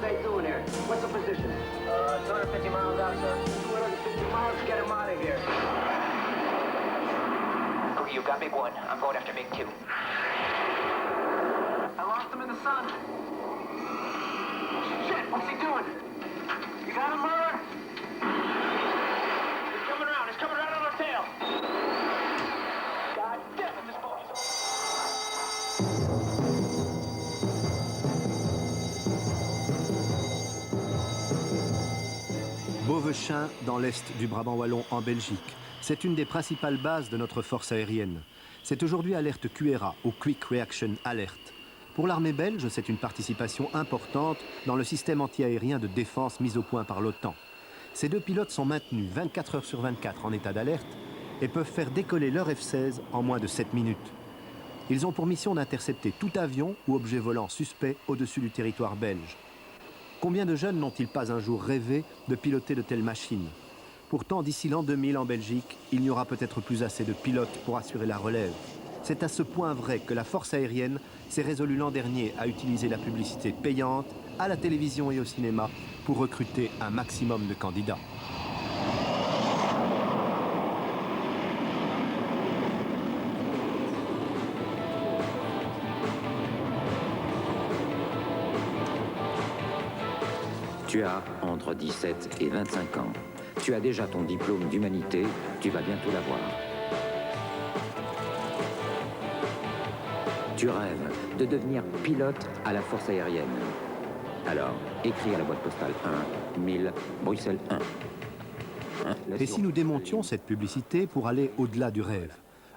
guys doing here? What's the position? 250 miles out, sir. 250 miles, get him out of here. Okay, you've got big one. I'm going after big two. I lost him in the sun. Shit, what's he doing? You got him, Murder? He's coming around on our tail. God damn it, this boy's... Beauvechain, dans l'est du Brabant wallon en Belgique. C'est une des principales bases de notre force aérienne. C'est aujourd'hui alerte QRA, ou Quick Reaction Alert. Pour l'armée belge, c'est une participation importante dans le système anti-aérien de défense mis au point par l'OTAN. Ces deux pilotes sont maintenus 24 heures sur 24 en état d'alerte et peuvent faire décoller leur F-16 en moins de 7 minutes. Ils ont pour mission d'intercepter tout avion ou objet volant suspect au-dessus du territoire belge. Combien de jeunes n'ont-ils pas un jour rêvé de piloter de telles machines? Pourtant, d'ici l'an 2000 en Belgique, il n'y aura peut-être plus assez de pilotes pour assurer la relève. C'est à ce point vrai que la force aérienne s'est résolue l'an dernier à utiliser la publicité payante à la télévision et au cinéma pour recruter un maximum de candidats. Tu as entre 17 et 25 ans. Tu as déjà ton diplôme d'humanité, tu vas bientôt l'avoir. Tu rêves de devenir pilote à la force aérienne. Alors, écris à la boîte postale 1, 1000, Bruxelles 1. Et si nous démontions cette publicité pour aller au-delà du rêve?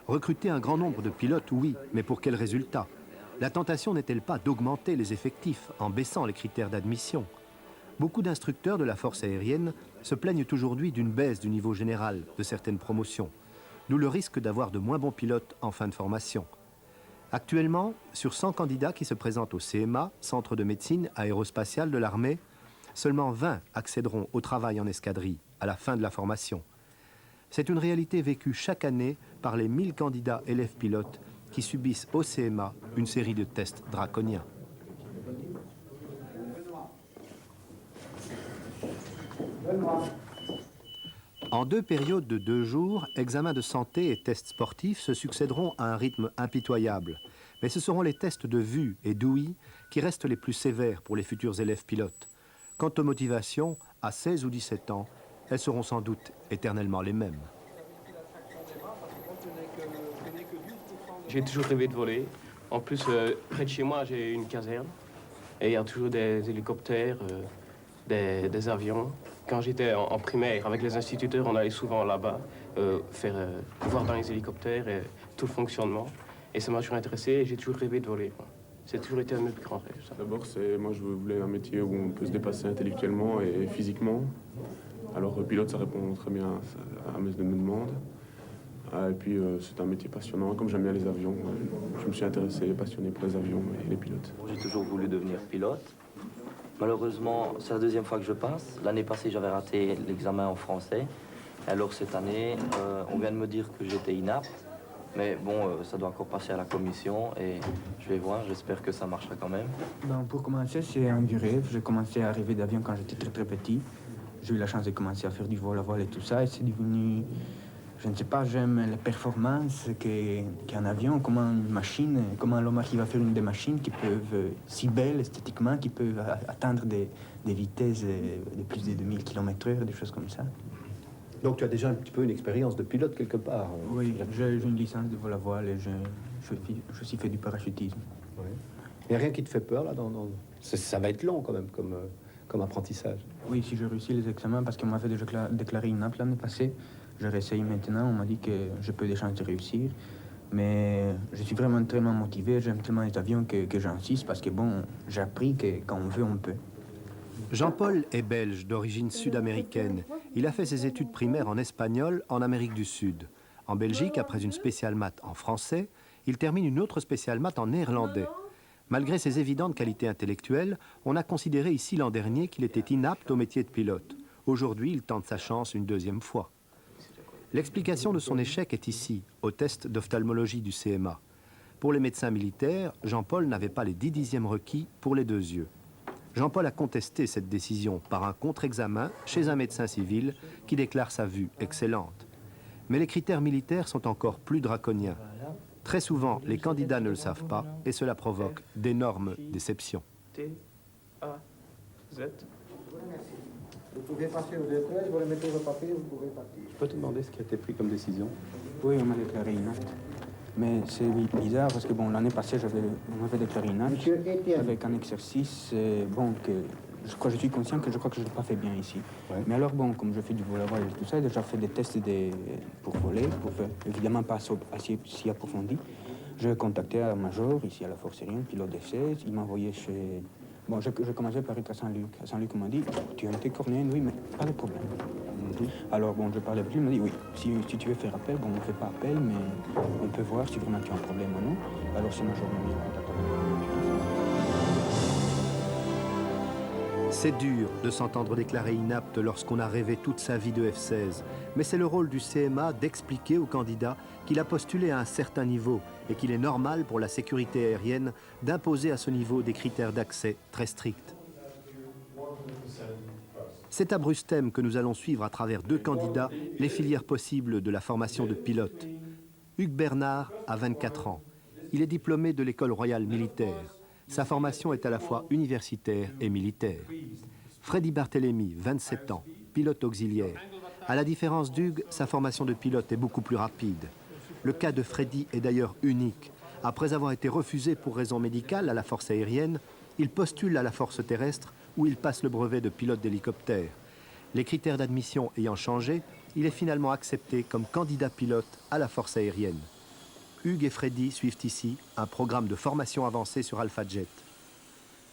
Recruter un grand nombre de pilotes, oui, mais pour quel résultat? La tentation n'est-elle pas d'augmenter les effectifs en baissant les critères d'admission? Beaucoup d'instructeurs de la force aérienne se plaignent aujourd'hui d'une baisse du niveau général de certaines promotions, d'où le risque d'avoir de moins bons pilotes en fin de formation. Actuellement, sur 100 candidats qui se présentent au CMA, Centre de médecine aérospatiale de l'armée, seulement 20 accéderont au travail en escadrille à la fin de la formation. C'est une réalité vécue chaque année par les 1000 candidats élèves pilotes qui subissent au CMA une série de tests draconiens. En deux périodes de 2 jours, examens de santé et tests sportifs se succéderont à un rythme impitoyable. Mais ce seront les tests de vue et d'ouïe qui restent les plus sévères pour les futurs élèves pilotes. Quant aux motivations, à 16 ou 17 ans, elles seront sans doute éternellement les mêmes. J'ai toujours rêvé de voler. En plus, près de chez moi, j'ai une caserne. Et il y a toujours des hélicoptères, des avions. Quand j'étais en primaire, avec les instituteurs, on allait souvent là-bas voir dans les hélicoptères et tout le fonctionnement. Et ça m'a toujours intéressé et j'ai toujours rêvé de voler. C'est toujours été un de mes plus grands rêves. D'abord, moi je voulais un métier où on peut se dépasser intellectuellement et physiquement. Alors pilote, ça répond très bien à mes demandes. Et puis c'est un métier passionnant. Comme j'aime bien les avions, je me suis intéressé, passionné pour les avions et les pilotes. J'ai toujours voulu devenir pilote. Malheureusement, c'est la deuxième fois que je passe. L'année passée, j'avais raté l'examen en français. Alors cette année, on vient de me dire que j'étais inapte. Mais bon, ça doit encore passer à la commission et je vais voir, j'espère que ça marchera quand même. Pour commencer, c'est un du rêve. J'ai commencé à rêver d'avion quand j'étais très petit. J'ai eu la chance de commencer à faire du vol à voile et tout ça. Et c'est devenu, je ne sais pas, j'aime les performances qu'un avion, comment une machine, comment l'homme arrive à faire des machines qui peuvent, si belles esthétiquement, qui peuvent atteindre des vitesses de plus de 2000 km/h, des choses comme ça. Donc tu as déjà un petit peu une expérience de pilote quelque part? Oui, j'ai une licence de vol à voile et je suis fait du parachutisme. Ouais. Il n'y a rien qui te fait peur là ça va être long quand même comme apprentissage. Oui, si je réussis les examens, parce qu'on m'avait déjà déclaré inapte l'année passée, je réessaye maintenant, on m'a dit que j'ai peu de chances de réussir. Mais je suis vraiment tellement motivé, j'aime tellement les avions que j'insiste, parce que bon, j'ai appris que quand on veut, on peut. Jean-Paul est belge, d'origine sud-américaine. Il a fait ses études primaires en espagnol en Amérique du Sud. En Belgique, après une spéciale maths en français, il termine une autre spéciale maths en néerlandais. Malgré ses évidentes qualités intellectuelles, on a considéré ici l'an dernier qu'il était inapte au métier de pilote. Aujourd'hui, il tente sa chance une deuxième fois. L'explication de son échec est ici, au test d'ophtalmologie du CMA. Pour les médecins militaires, Jean-Paul n'avait pas les 10 dixièmes requis pour les 2 yeux. Jean-Paul a contesté cette décision par un contre-examen chez un médecin civil qui déclare sa vue excellente. Mais les critères militaires sont encore plus draconiens. Très souvent, les candidats ne le savent pas et cela provoque d'énormes déceptions. T, A, Z. Vous pouvez passer aux épreuves, vous remettez vos papiers, vous pouvez partir. Je peux te demander ce qui a été pris comme décision? Oui, on m'a déclaré inapte. Mais c'est bizarre parce que bon, l'année passée, on m'avait déclaré inapte Monsieur Etienne. avec un exercice bon, que je suis conscient que je crois que je ne l'ai pas fait bien ici. Ouais. Mais alors bon, comme je fais du vol-à-voile et tout ça, j'ai déjà fait des tests pour voler, pour faire évidemment pas assez si approfondi. J'ai contacté un major ici à la Force aérienne, pilote F-16, il m'a envoyé chez... Bon, j'ai commencé par être à Saint-Luc. À Saint-Luc, on m'a dit, tu as été cornéenne, oui, mais pas de problème. Alors, bon, je parlais avec lui, il m'a dit, oui, si tu veux faire appel, bon, on ne fait pas appel, mais on peut voir si vraiment tu as un problème ou non. Alors, c'est major m'a mis en contact avec moi. C'est dur de s'entendre déclarer inapte lorsqu'on a rêvé toute sa vie de F-16. Mais c'est le rôle du CMA d'expliquer au candidat qu'il a postulé à un certain niveau et qu'il est normal pour la sécurité aérienne d'imposer à ce niveau des critères d'accès très stricts. C'est à Brustem que nous allons suivre à travers 2 candidats les filières possibles de la formation de pilote. Hugues Bernard a 24 ans. Il est diplômé de l'école royale militaire. Sa formation est à la fois universitaire et militaire. Freddy Barthélemy, 27 ans, pilote auxiliaire. À la différence d'Hugues, sa formation de pilote est beaucoup plus rapide. Le cas de Freddy est d'ailleurs unique. Après avoir été refusé pour raison médicale à la force aérienne, il postule à la force terrestre où il passe le brevet de pilote d'hélicoptère. Les critères d'admission ayant changé, il est finalement accepté comme candidat pilote à la force aérienne. Hugues et Freddy suivent ici un programme de formation avancée sur Alpha Jet.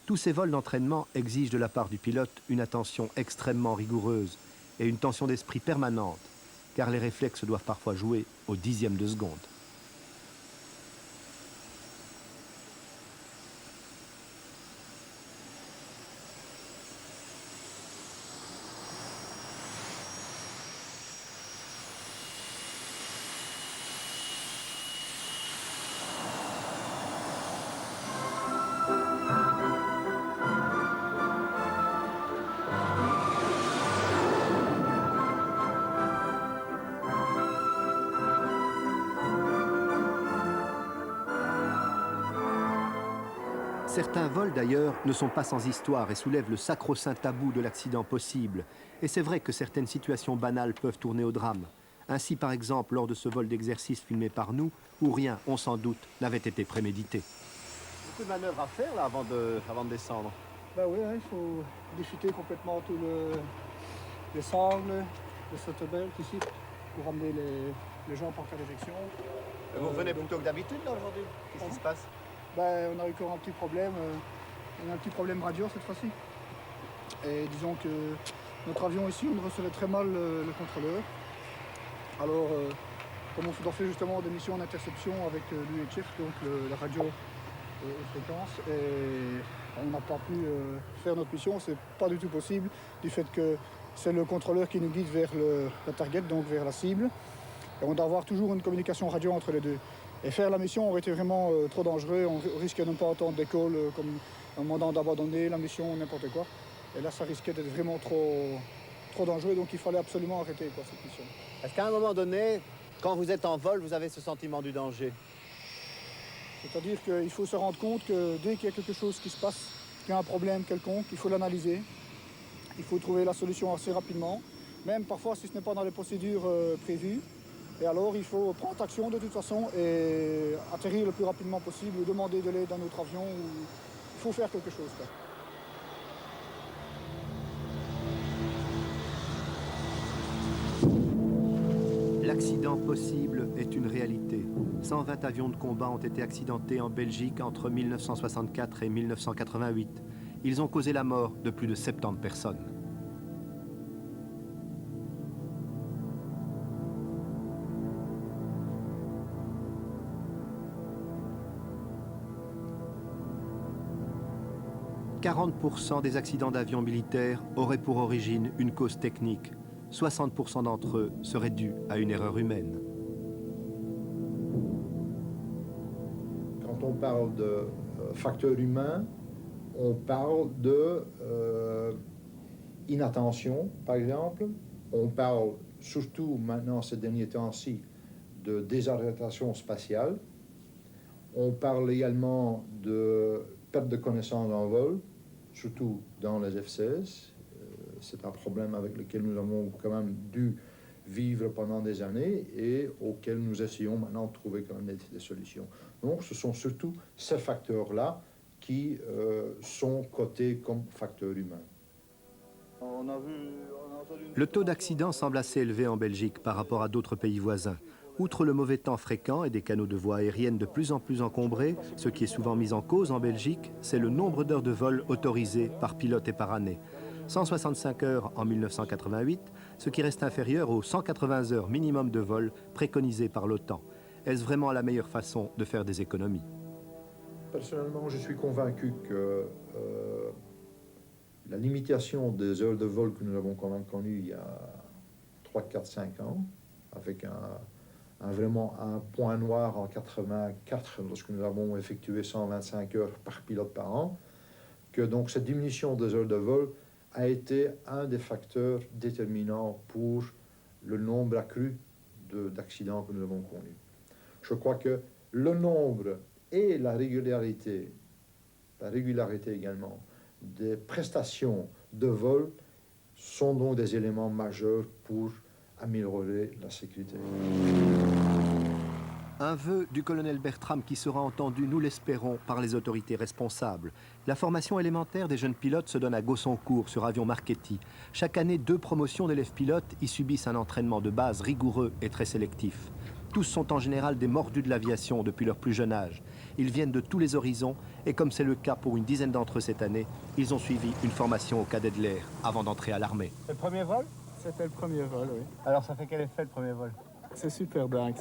Tous ces vols d'entraînement exigent de la part du pilote une attention extrêmement rigoureuse et une tension d'esprit permanente, car les réflexes doivent parfois jouer au dixième de seconde. Certains vols, d'ailleurs, ne sont pas sans histoire et soulèvent le sacro-saint tabou de l'accident possible. Et c'est vrai que certaines situations banales peuvent tourner au drame. Ainsi, par exemple, lors de ce vol d'exercice filmé par nous, où rien, on s'en doute, n'avait été prémédité. Beaucoup de manœuvres à faire là avant de descendre. Ben oui, hein, il faut déchuter complètement tous les sangles, les sautebelles ici, pour ramener les jambes en cas d'éjection. Vous revenez plus tôt que d'habitude là aujourd'hui? Qu'est-ce qui se passe? Ben, on a eu encore un petit problème. On a un petit problème radio cette fois-ci. Et disons que notre avion ici, on recevait très mal le contrôleur. Alors, comme on doit faire justement des missions d'interception avec l'UHF, donc la radio fréquence, et on n'a pas pu faire notre mission, c'est pas du tout possible, du fait que c'est le contrôleur qui nous guide vers la target, donc vers la cible. Et on doit avoir toujours une communication radio entre les deux. Et faire la mission aurait été vraiment trop dangereux, on risquait de ne pas entendre des calls comme en demandant d'abandonner la mission, n'importe quoi. Et là, ça risquait d'être vraiment trop dangereux, donc il fallait absolument arrêter cette mission. Est-ce qu'à un moment donné, quand vous êtes en vol, vous avez ce sentiment du danger? C'est-à-dire qu'il faut se rendre compte que dès qu'il y a quelque chose qui se passe, qu'il y a un problème quelconque, il faut l'analyser. Il faut trouver la solution assez rapidement, même parfois si ce n'est pas dans les procédures prévues. Et alors il faut prendre action de toute façon et atterrir le plus rapidement possible ou demander de l'aide à notre avion. Il faut faire quelque chose. L'accident possible est une réalité. 120 avions de combat ont été accidentés en Belgique entre 1964 et 1988. Ils ont causé la mort de plus de 70 personnes. « 40% des accidents d'avions militaires auraient pour origine une cause technique. 60% d'entre eux seraient dus à une erreur humaine. » Quand on parle de facteur humain, on parle de inattention, par exemple. On parle surtout maintenant, ces derniers temps-ci, de désorientation spatiale. On parle également de perte de connaissance en vol, surtout dans les F-16. C'est un problème avec lequel nous avons quand même dû vivre pendant des années et auquel nous essayons maintenant de trouver quand même des solutions. Donc ce sont surtout ces facteurs-là qui sont cotés comme facteurs humains. Le taux d'accident semble assez élevé en Belgique par rapport à d'autres pays voisins. Outre le mauvais temps fréquent et des canaux de voies aériennes de plus en plus encombrés, ce qui est souvent mis en cause en Belgique, c'est le nombre d'heures de vol autorisées par pilote et par année. 165 heures en 1988, ce qui reste inférieur aux 180 heures minimum de vol préconisées par l'OTAN. Est-ce vraiment la meilleure façon de faire des économies? Personnellement, je suis convaincu que la limitation des heures de vol que nous avons quand même connue il y a 3, 4, 5 ans, avec vraiment un point noir en 84, lorsque nous avons effectué 125 heures par pilote par an, que donc cette diminution des heures de vol a été un des facteurs déterminants pour le nombre accru d'accidents que nous avons connus. Je crois que le nombre et la régularité également, des prestations de vol sont donc des éléments majeurs pour améliorer la sécurité. Un vœu du colonel Bertram qui sera entendu, nous l'espérons, par les autorités responsables. La formation élémentaire des jeunes pilotes se donne à Gaussoncourt sur avion Marchetti. Chaque année, 2 promotions d'élèves pilotes y subissent un entraînement de base rigoureux et très sélectif. Tous sont en général des mordus de l'aviation depuis leur plus jeune âge. Ils viennent de tous les horizons et comme c'est le cas pour une dizaine d'entre eux cette année, ils ont suivi une formation au cadet de l'air avant d'entrer à l'armée. Le premier vol? C'était le premier vol, oui. Alors ça fait quel effet le premier vol? C'est super dingue.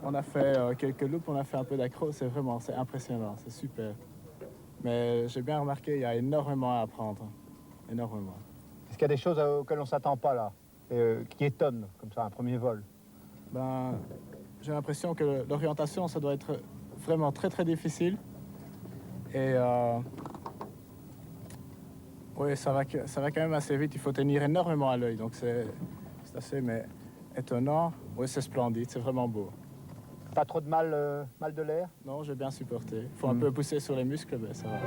On a fait quelques loops, on a fait un peu d'accro, c'est impressionnant, c'est super. Mais j'ai bien remarqué, il y a énormément à apprendre, énormément. Est-ce qu'il y a des choses auxquelles on ne s'attend pas là, qui étonnent, comme ça, un premier vol? J'ai l'impression que l'orientation, ça doit être vraiment très très difficile. Et oui, ça va quand même assez vite, il faut tenir énormément à l'œil, donc c'est assez étonnant. Oui, c'est splendide, c'est vraiment beau. Pas trop de mal de l'air? Non, j'ai bien supporté. Il faut un peu pousser sur les muscles, mais ça va.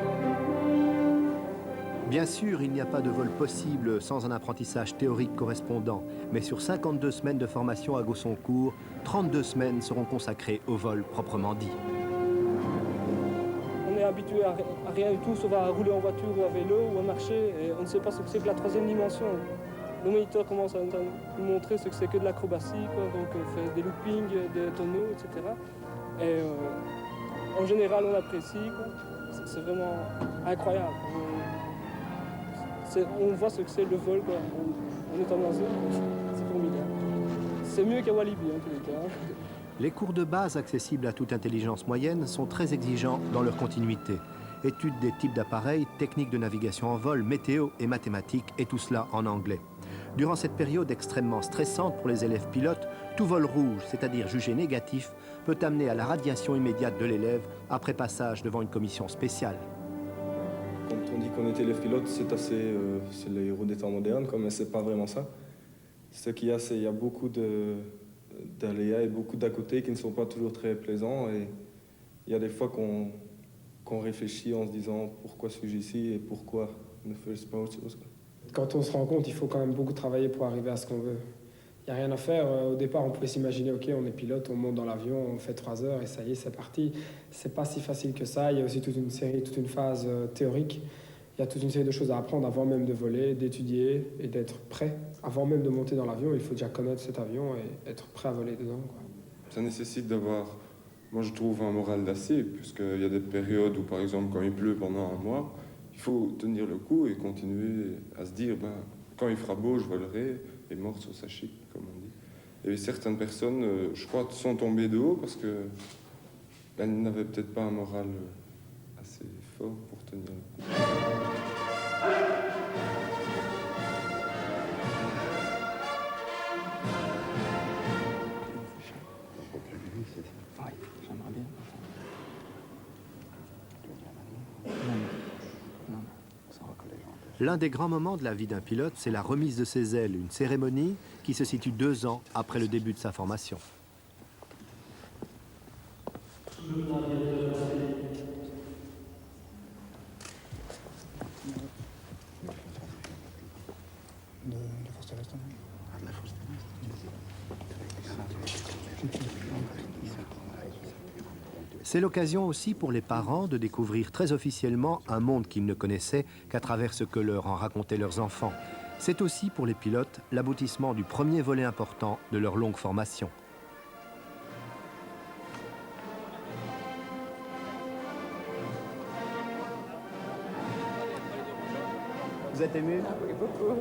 Bien sûr, il n'y a pas de vol possible sans un apprentissage théorique correspondant. Mais sur 52 semaines de formation à Gaussoncourt, 32 semaines seront consacrées au vol proprement dit. On est habitué à rien du tout, sauf à rouler en voiture ou à vélo ou à marcher. Et on ne sait pas ce que c'est que la 3e dimension. Le moniteur commence à nous montrer ce que c'est que de l'acrobatie, donc on fait des loopings, des tonneaux, etc. Et en général, on apprécie, c'est vraiment incroyable. On voit ce que c'est le vol, on est en danger, c'est formidable. C'est mieux qu'à Walibi en tous les cas. Les cours de base accessibles à toute intelligence moyenne sont très exigeants dans leur continuité. Études des types d'appareils, techniques de navigation en vol, météo et mathématiques, et tout cela en anglais. Durant cette période extrêmement stressante pour les élèves pilotes, tout vol rouge, c'est-à-dire jugé négatif, peut amener à la radiation immédiate de l'élève après passage devant une commission spéciale. Quand on dit qu'on est élève pilote, c'est les héros des temps modernes, mais c'est pas vraiment ça. Ce qu'il y a, c'est qu'il y a beaucoup d'aléas et beaucoup d'à côté qui ne sont pas toujours très plaisants. Et il y a des fois qu'on réfléchit en se disant pourquoi suis-je ici et pourquoi ne fais-je pas autre chose. Quand on se rend compte, il faut quand même beaucoup travailler pour arriver à ce qu'on veut. Il n'y a rien à faire. Au départ, on pouvait s'imaginer, ok, on est pilote, on monte dans l'avion, on fait 3 heures et ça y est, c'est parti. C'est pas si facile que ça. Il y a aussi toute une phase théorique. Il y a toute une série de choses à apprendre avant même de voler, d'étudier et d'être prêt. Avant même de monter dans l'avion, il faut déjà connaître cet avion et être prêt à voler dedans, quoi. Ça nécessite d'avoir, moi je trouve, un moral d'acier, puisqu'il y a des périodes où, par exemple, quand il pleut pendant un mois, il faut tenir le coup et continuer à se dire, quand il fera beau, je volerai, et mort sur sa chic, comme on dit. Et certaines personnes, je crois, sont tombées de haut parce qu'elles n'avaient peut-être pas un moral assez fort pour tenir le coup. L'un des grands moments de la vie d'un pilote, c'est la remise de ses ailes, une cérémonie qui se situe 2 ans après le début de sa formation. C'est l'occasion aussi pour les parents de découvrir très officiellement un monde qu'ils ne connaissaient qu'à travers ce que leur en racontaient leurs enfants. C'est aussi pour les pilotes l'aboutissement du premier volet important de leur longue formation. Vous êtes ému? Oui, beaucoup.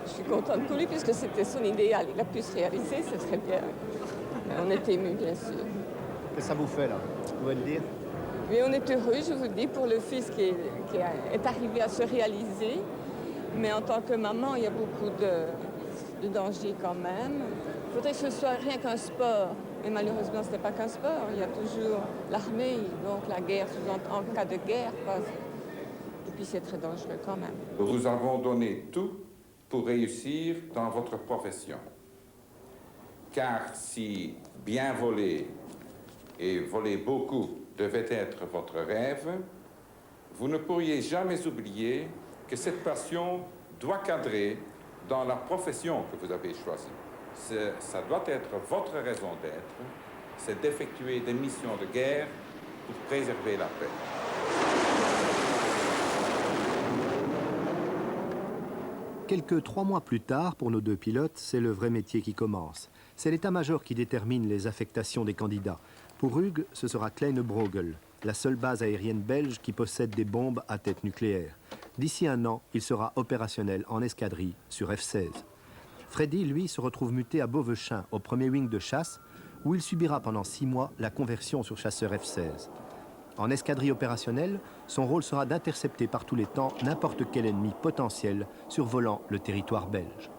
Je suis contente pour lui puisque c'était son idéal. Il a pu se réaliser, c'est très bien. On est ému, bien sûr. Qu'est-ce que ça vous fait, là? Vous pouvez le dire? Oui, on est heureux, je vous dis, pour le fils qui est arrivé à se réaliser. Mais en tant que maman, il y a beaucoup de dangers quand même. Il faudrait que ce soit rien qu'un sport. Mais malheureusement, ce n'est pas qu'un sport. Il y a toujours l'armée, donc la guerre, en cas de guerre. Quoi. Et puis c'est très dangereux quand même. Nous avons donné tout pour réussir dans votre profession. Car si bien voler et voler beaucoup devait être votre rêve, vous ne pourriez jamais oublier que cette passion doit cadrer dans la profession que vous avez choisie. Ça doit être votre raison d'être, c'est d'effectuer des missions de guerre pour préserver la paix. Quelques 3 mois plus tard, pour nos 2 pilotes, c'est le vrai métier qui commence. C'est l'état-major qui détermine les affectations des candidats. Pour Hugues, ce sera Kleine Brogel, la seule base aérienne belge qui possède des bombes à tête nucléaire. D'ici 1 an, il sera opérationnel en escadrille sur F-16. Freddy, lui, se retrouve muté à Beauvechain, au 1er wing de chasse, où il subira pendant 6 mois la conversion sur chasseur F-16. En escadrille opérationnelle, son rôle sera d'intercepter par tous les temps n'importe quel ennemi potentiel survolant le territoire belge.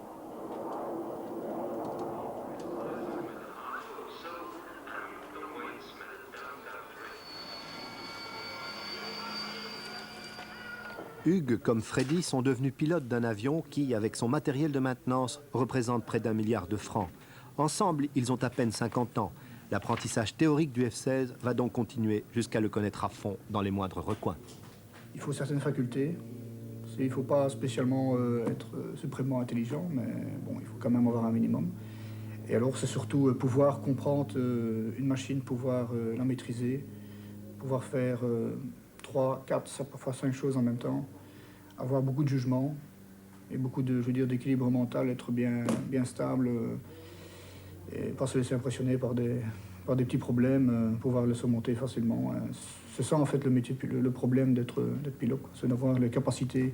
Hugues, comme Freddy, sont devenus pilotes d'un avion qui, avec son matériel de maintenance, représente près d'1 milliard de francs. Ensemble, ils ont à peine 50 ans. L'apprentissage théorique du F-16 va donc continuer jusqu'à le connaître à fond dans les moindres recoins. Il faut certaines facultés. Il ne faut pas spécialement être suprêmement intelligent, mais bon, il faut quand même avoir un minimum. Et alors, c'est surtout pouvoir comprendre une machine, pouvoir la maîtriser, pouvoir faire 3, 4, parfois 5 choses en même temps, avoir beaucoup de jugement et beaucoup de, je veux dire, d'équilibre mental, être bien stable. Et pas se laisser impressionner par des petits problèmes, pouvoir les surmonter facilement. C'est ça en fait le métier, le problème d'être pilote, c'est d'avoir les capacités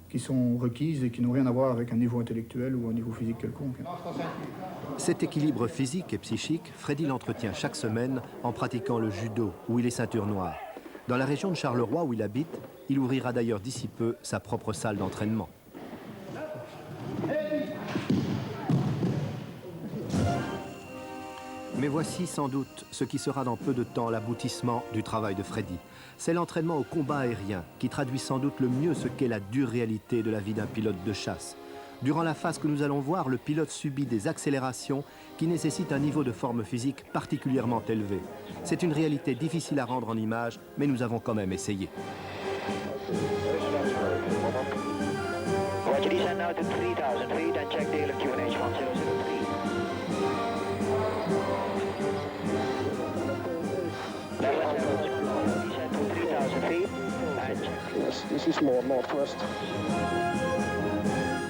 qui sont requises et qui n'ont rien à voir avec un niveau intellectuel ou un niveau physique quelconque. Cet équilibre physique et psychique, Freddy l'entretient chaque semaine en pratiquant le judo, où il est ceinture noire. Dans la région de Charleroi où il habite, il ouvrira d'ailleurs d'ici peu sa propre salle d'entraînement. Mais voici sans doute ce qui sera dans peu de temps l'aboutissement du travail de Freddy. C'est l'entraînement au combat aérien qui traduit sans doute le mieux ce qu'est la dure réalité de la vie d'un pilote de chasse. Durant la phase que nous allons voir, le pilote subit des accélérations qui nécessitent un niveau de forme physique particulièrement élevé. C'est une réalité difficile à rendre en image, mais nous avons quand même essayé. Roger, descend now to 3000 feet and check the QNH 1003. Descend to 3000 feet and check. Yes, this is more northwest.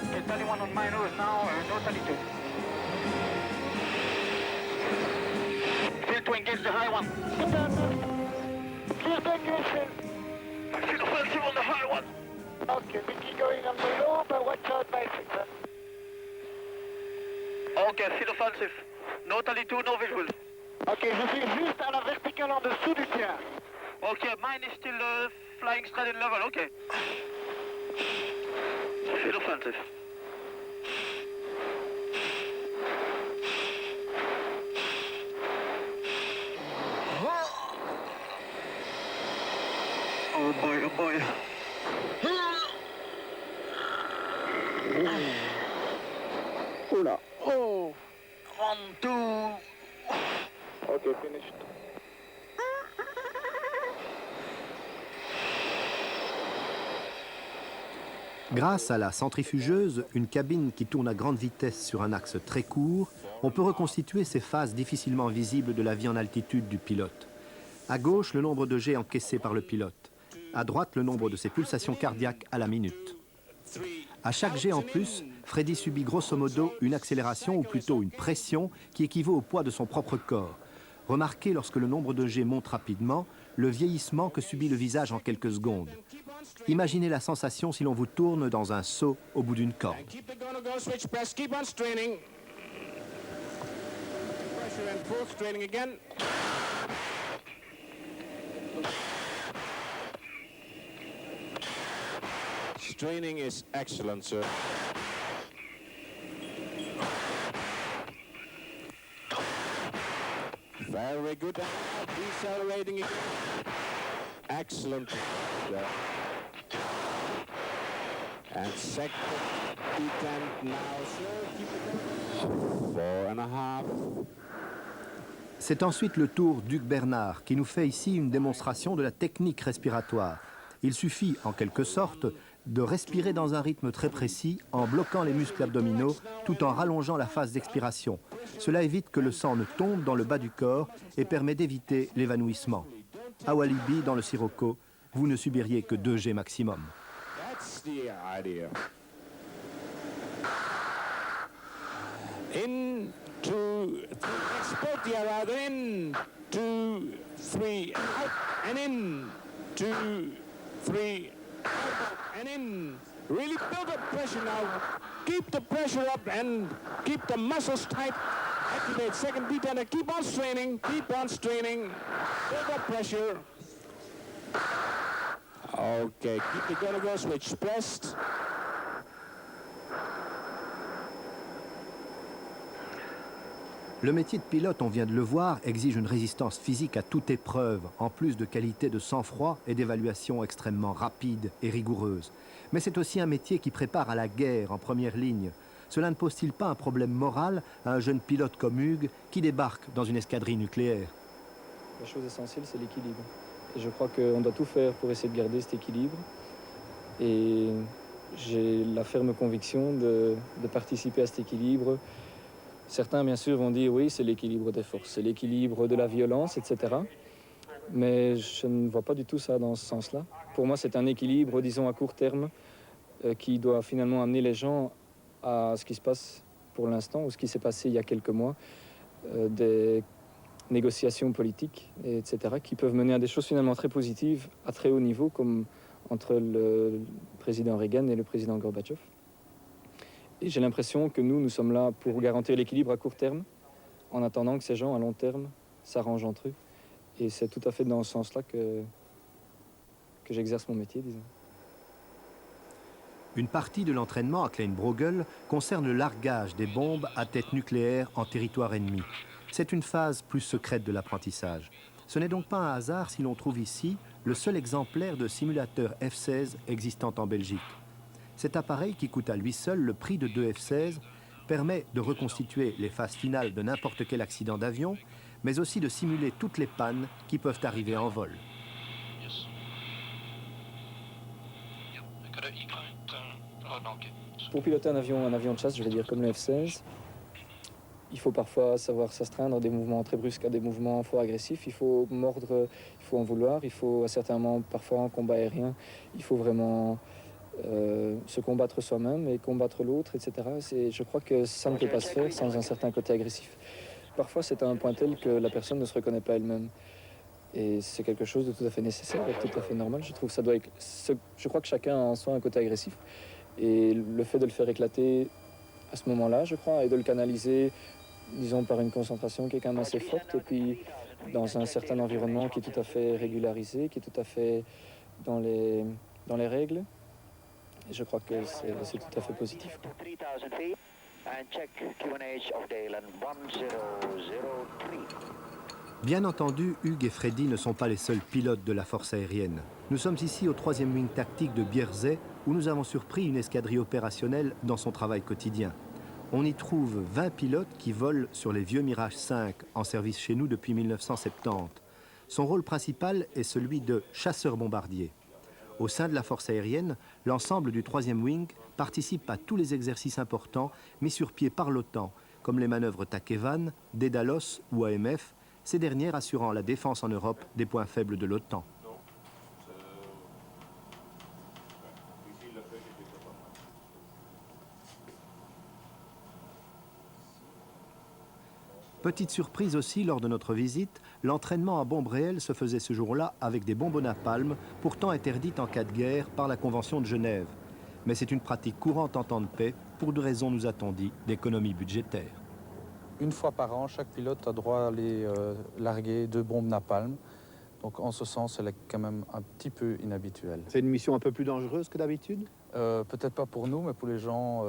Okay, 31 on my nose now, no 32. Still to engage the high one. Clear back, still offensive on the high one. Okay, Mickey going on the low, but watch out by 6. Ok, still offensive. No 32, no visual. Ok, je suis juste à la verticale en dessous du tien. Ok, mine is still flying straight in level, ok. Still offensive. Oh boy, oh boy. Oula. Oh. 1, 2. Ok, finished. Grâce à la centrifugeuse, une cabine qui tourne à grande vitesse sur un axe très court, on peut reconstituer ces phases difficilement visibles de la vie en altitude du pilote. À gauche, le nombre de jets encaissés par le pilote. À droite, le nombre de ses pulsations cardiaques à la minute. À chaque jet en plus, Freddy subit grosso modo une accélération ou plutôt une pression qui équivaut au poids de son propre corps. Remarquez lorsque le nombre de jets monte rapidement, le vieillissement que subit le visage en quelques secondes. Imaginez la sensation si l'on vous tourne dans un seau au bout d'une corde. Straining is excellent, sir. Very good. Decelerating again. Excellent. Yeah. And second detent now, sir. Keep it going. 4.5. C'est ensuite le tour d'Hugues Bernard qui nous fait ici une démonstration de la technique respiratoire. Il suffit, en quelque sorte, de respirer dans un rythme très précis en bloquant les muscles abdominaux tout en rallongeant la phase d'expiration. Cela évite que le sang ne tombe dans le bas du corps et permet d'éviter l'évanouissement. À Walibi, dans le Sirocco, vous ne subiriez que 2 jets maximum. That's the idea. In, 2, 3. Export the air. In, 2, 3. Out and in. 2, 3. And in. Really build up pressure now. Keep the pressure up and keep the muscles tight. Activate second detent and keep on straining. Keep on straining. Build up pressure. Okay, keep the go-to-go switch pressed. Le métier de pilote, on vient de le voir, exige une résistance physique à toute épreuve, en plus de qualités de sang-froid et d'évaluation extrêmement rapide et rigoureuse. Mais c'est aussi un métier qui prépare à la guerre en première ligne. Cela ne pose-t-il pas un problème moral à un jeune pilote comme Hugues qui débarque dans une escadrille nucléaire? La chose essentielle, c'est l'équilibre. Et je crois qu'on doit tout faire pour essayer de garder cet équilibre. Et j'ai la ferme conviction de participer à cet équilibre. Certains, bien sûr, vont dire oui, c'est l'équilibre des forces, c'est l'équilibre de la violence, etc. Mais je ne vois pas du tout ça dans ce sens-là. Pour moi, c'est un équilibre, disons, à court terme, qui doit finalement amener les gens à ce qui se passe pour l'instant, ou ce qui s'est passé il y a quelques mois, des négociations politiques, etc., qui peuvent mener à des choses finalement très positives, à très haut niveau, comme entre le président Reagan et le président Gorbatchev. Et j'ai l'impression que nous sommes là pour garantir l'équilibre à court terme, en attendant que ces gens, à long terme, s'arrangent entre eux. Et c'est tout à fait dans ce sens-là que j'exerce mon métier, disons. Une partie de l'entraînement à Kleinbrogel concerne le largage des bombes à tête nucléaire en territoire ennemi. C'est une phase plus secrète de l'apprentissage. Ce n'est donc pas un hasard si l'on trouve ici le seul exemplaire de simulateur F-16 existant en Belgique. Cet appareil, qui coûte à lui seul le prix de 2 F-16, permet de reconstituer les phases finales de n'importe quel accident d'avion, mais aussi de simuler toutes les pannes qui peuvent arriver en vol. Pour piloter un avion de chasse, je vais dire comme le F-16, il faut parfois savoir s'astreindre des mouvements très brusques à des mouvements fort agressifs. Il faut mordre, il faut en vouloir, il faut à certains moments, parfois en combat aérien, il faut vraiment se combattre soi-même et combattre l'autre, etc. Je crois que ça ne peut pas se faire sans un certain côté agressif. Parfois, c'est à un point tel que la personne ne se reconnaît pas elle-même. Et c'est quelque chose de tout à fait nécessaire et tout à fait normal. Je trouve que je crois que chacun a en soi un côté agressif. Et le fait de le faire éclater à ce moment-là, je crois, et de le canaliser, disons, par une concentration qui est quand même assez forte, et puis dans un certain environnement qui est tout à fait régularisé, qui est tout à fait dans les règles, et je crois que c'est tout à fait positif. Bien entendu, Hugues et Freddy ne sont pas les seuls pilotes de la force aérienne. Nous sommes ici au 3e wing tactique de Bierzet, où nous avons surpris une escadrille opérationnelle dans son travail quotidien. On y trouve 20 pilotes qui volent sur les vieux Mirage 5, en service chez nous depuis 1970. Son rôle principal est celui de chasseur-bombardier. Au sein de la force aérienne, l'ensemble du 3e wing participe à tous les exercices importants mis sur pied par l'OTAN, comme les manœuvres Takevan, Dédalos ou AMF, ces dernières assurant la défense en Europe des points faibles de l'OTAN. Petite surprise aussi lors de notre visite, l'entraînement à bombes réelles se faisait ce jour-là avec des bombes au napalm, pourtant interdites en cas de guerre par la Convention de Genève. Mais c'est une pratique courante en temps de paix, pour de raisons, nous a-t-on dit, d'économie budgétaire. Une fois par an, chaque pilote a droit à aller larguer 2 bombes napalm. Donc en ce sens, elle est quand même un petit peu inhabituelle. C'est une mission un peu plus dangereuse que d'habitude? Peut-être pas pour nous, mais pour les gens,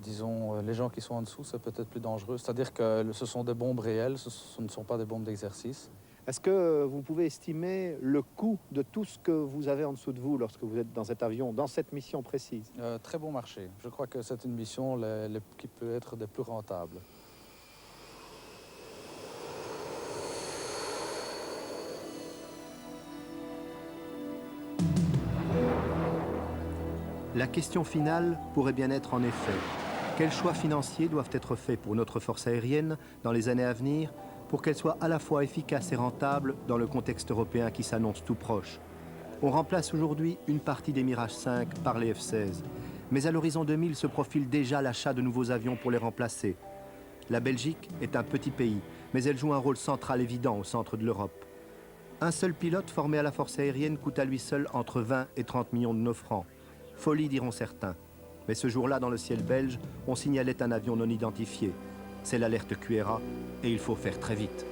disons, les gens qui sont en dessous, c'est peut-être plus dangereux. C'est-à-dire que ce sont des bombes réelles, ce ne sont pas des bombes d'exercice. Est-ce que vous pouvez estimer le coût de tout ce que vous avez en dessous de vous lorsque vous êtes dans cet avion, dans cette mission précise? Très bon marché. Je crois que c'est une mission qui peut être des plus rentables. La question finale pourrait bien être en effet, quels choix financiers doivent être faits pour notre force aérienne dans les années à venir pour qu'elle soit à la fois efficace et rentable dans le contexte européen qui s'annonce tout proche? On remplace aujourd'hui une partie des Mirage 5 par les F-16, mais à l'horizon 2000 se profile déjà l'achat de nouveaux avions pour les remplacer. La Belgique est un petit pays, mais elle joue un rôle central évident au centre de l'Europe. Un seul pilote formé à la force aérienne coûte à lui seul entre 20 et 30 millions de nos francs. Folie, diront certains. Mais ce jour-là, dans le ciel belge, on signalait un avion non identifié. C'est l'alerte QRA et il faut faire très vite.